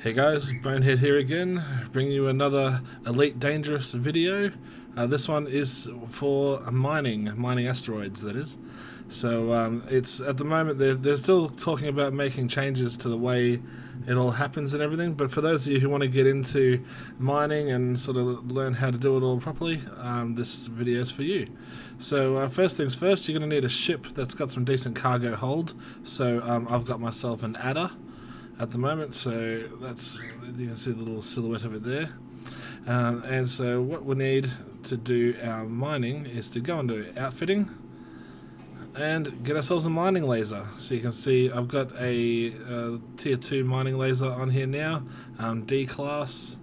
Hey guys, Bonehead here again, bringing you another Elite Dangerous video. This one is for mining asteroids, that is. So it's at the moment they're still talking about making changes to the way it all happens and everything, but for those of you who want to get into mining and sort of learn how to do it all properly, this video is for you. So first things first, you're going to need a ship that's got some decent cargo hold. So I've got myself an adder at the moment, so that's, you can see the little silhouette of it there. And so what we need to do our mining is to go into outfitting and get ourselves a mining laser. So you can see I've got a tier 2 mining laser on here now, D class,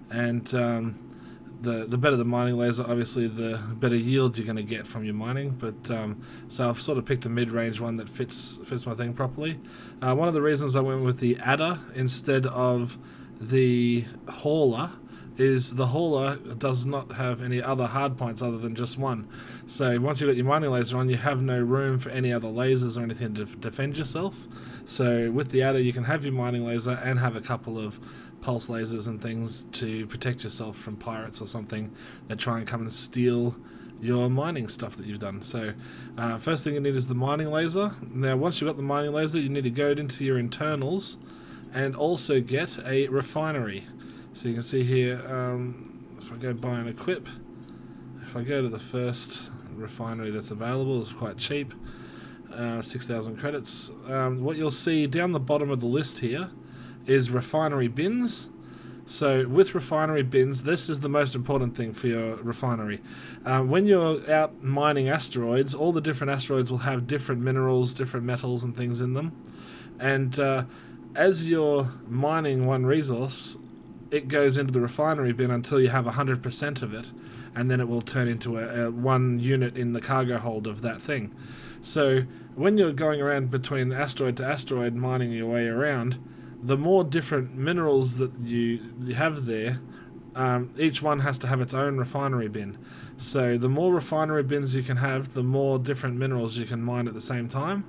and the better the mining laser, obviously the better yield you're going to get from your mining. But so I've sort of picked a mid-range one that fits my thing properly. One of the reasons I went with the adder instead of the hauler is the hauler does not have any other hard points other than just one. So once you've got your mining laser on, you have no room for any other lasers or anything to defend yourself. So with the adder you can have your mining laser and have a couple of pulse lasers and things to protect yourself from pirates or something that try and come and steal your mining stuff that you've done. So first thing you need is the mining laser. Now once you've got the mining laser, you need to go into your internals and also get a refinery. So you can see here, if I go buy and equip, if I go to the first refinery that's available, it's quite cheap, 6,000 credits. What you'll see down the bottom of the list here is refinery bins. So with refinery bins, this is the most important thing for your refinery. When you're out mining asteroids, all the different asteroids will have different minerals, different metals and things in them. And as you're mining one resource, it goes into the refinery bin until you have 100% of it, and then it will turn into a one unit in the cargo hold of that thing. So when you're going around between asteroid to asteroid mining your way around, the more different minerals that you have there, each one has to have its own refinery bin. So the more refinery bins you can have, the more different minerals you can mine at the same time,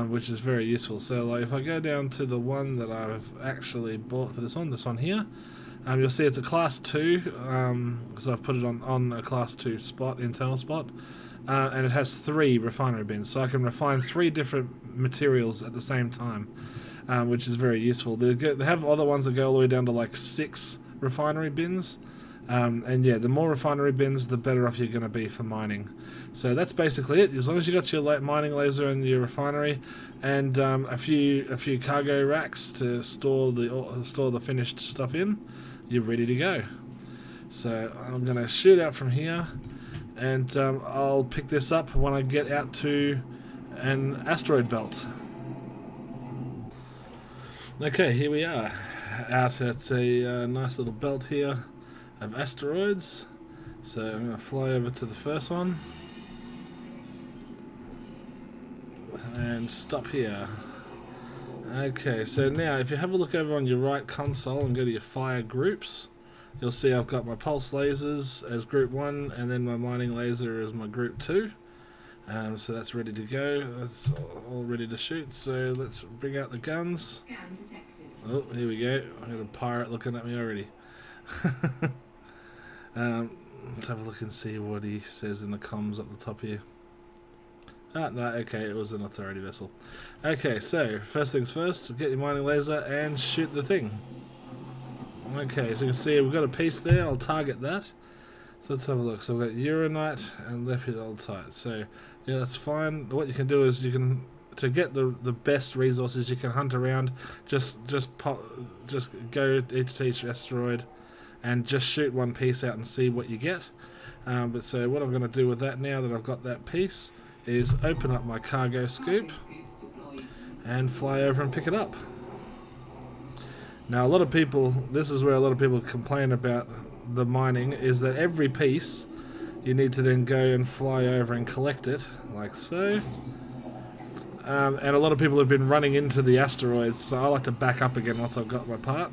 which is very useful. So like if I go down to the one that I've actually bought for this one here, you'll see it's a class 2, because I've put it on a class 2 spot, internal spot, and it has 3 refinery bins, so I can refine 3 different materials at the same time, which is very useful. They have other ones that go all the way down to like 6 refinery bins, and yeah, the more refinery bins, the better off you're going to be for mining. So that's basically it. As long as you got your mining laser and your refinery, and a few cargo racks to store the finished stuff in, you're ready to go. So I'm going to shoot out from here, and I'll pick this up when I get out to an asteroid belt. Okay, here we are, out at a nice little belt here of asteroids. So I'm going to fly over to the first one and stop here. Okay, so now if you have a look over on your right console and go to your fire groups, you'll see I've got my pulse lasers as group 1 and then my mining laser as my group 2. So that's ready to go, that's all ready to shoot. So let's bring out the guns. Oh, here we go, I've got a pirate looking at me already. Let's have a look and see what he says in the comms up the top here. Ah, no, okay, it was an authority vessel. Okay, so first things first, get your mining laser and shoot the thing. Okay, so you can see we've got a piece there, I'll target that. So let's have a look. So we've got uranite and lepidolite. So yeah, that's fine. What you can do is to get the best resources, you can hunt around, just go to each asteroid and just shoot one piece out and see what you get. But so what I'm going to do with that now that I've got that piece is open up my cargo scoop and fly over and pick it up. Now a lot of people, this is where a lot of people complain about the mining, is that every piece you need to then go and fly over and collect it, like so. And a lot of people have been running into the asteroids, so I like to back up again once I've got my part.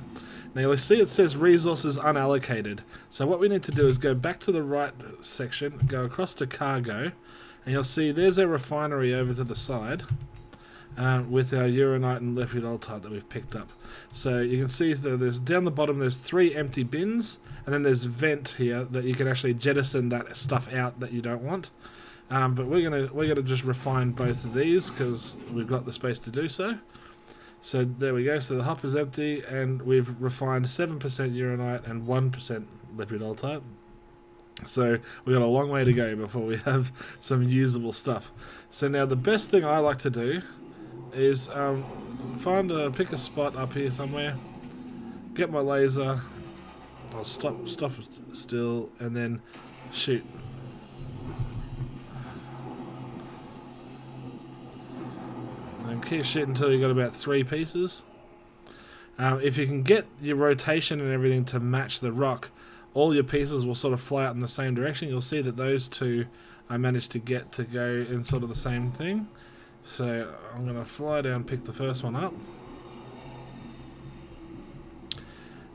Now you'll see it says resources unallocated. So what we need to do is go back to the right section, go across to cargo, and you'll see there's a refinery over to the side. with our uranite and lepidolite that we've picked up. So you can see that there's down the bottom there's 3 empty bins, and then there's vent here that you can actually jettison that stuff out that you don't want. But we're gonna just refine both of these because we've got the space to do so. So there we go. So the hopper's empty, and we've refined 7% uranite and 1% lepidolite. So we've got a long way to go before we have some usable stuff. So now the best thing I like to do is pick a spot up here somewhere, get my laser, I'll stop still, and then shoot. And keep shooting until you got about 3 pieces. If you can get your rotation and everything to match the rock, all your pieces will sort of fly out in the same direction. You'll see that those 2 I managed to get to go in sort of the same thing. So I'm going to fly down, pick the first one up.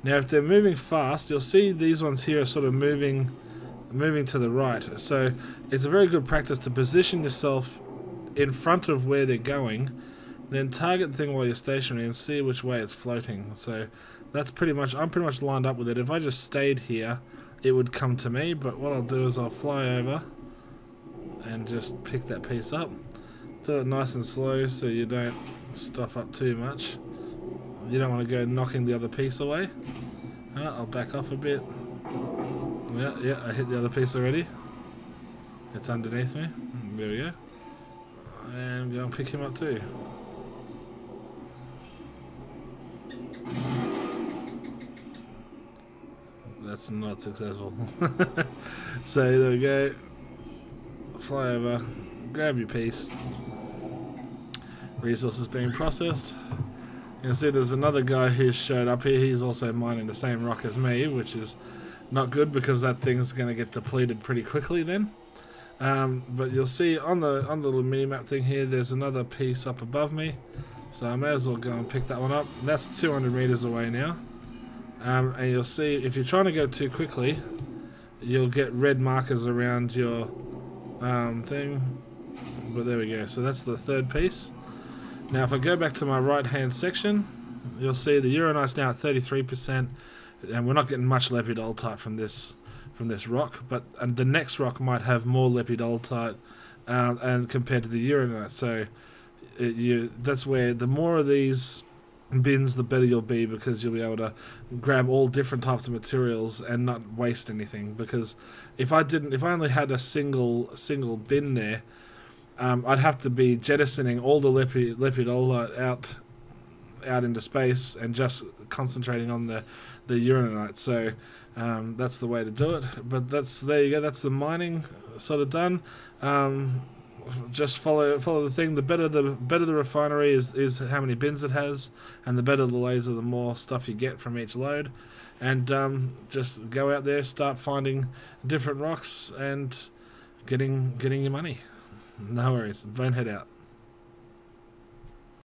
Now if they're moving fast, you'll see these ones here are sort of moving to the right. So it's a very good practice to position yourself in front of where they're going, then target the thing while you're stationary and see which way it's floating. So that's I'm pretty much lined up with it. If I just stayed here, it would come to me, but what I'll do is I'll fly over and just pick that piece up. Do it nice and slow so you don't stuff up too much. You don't want to go knocking the other piece away. I'll back off a bit. Yeah, I hit the other piece already. It's underneath me. There we go. And go and pick him up too. That's not successful. So there we go. Fly over, grab your piece. Resources being processed. You can see there's another guy who showed up here. He's also mining the same rock as me, which is not good because that thing's going to get depleted pretty quickly then. But you'll see on the little mini-map thing here, there's another piece up above me. So I may as well go and pick that one up. That's 200 meters away now. And you'll see if you're trying to go too quickly, you'll get red markers around your thing. But there we go. So that's the 3rd piece. Now if I go back to my right hand section, you'll see the uranite's now at 33%, and we're not getting much lepidolite from this rock, but the next rock might have more lepidolite and compared to the uranite. So that's where the more of these bins, the better you'll be, because you'll be able to grab all different types of materials and not waste anything. Because if I only had a single bin there, I'd have to be jettisoning all the lepidolite out into space and just concentrating on the uranite. So that's the way to do it. But there you go. That's the mining sort of done. Just follow the thing. The better the refinery is how many bins it has, and the better the laser, the more stuff you get from each load. And just go out there, start finding different rocks, and getting your money. No worries. Bonehead out.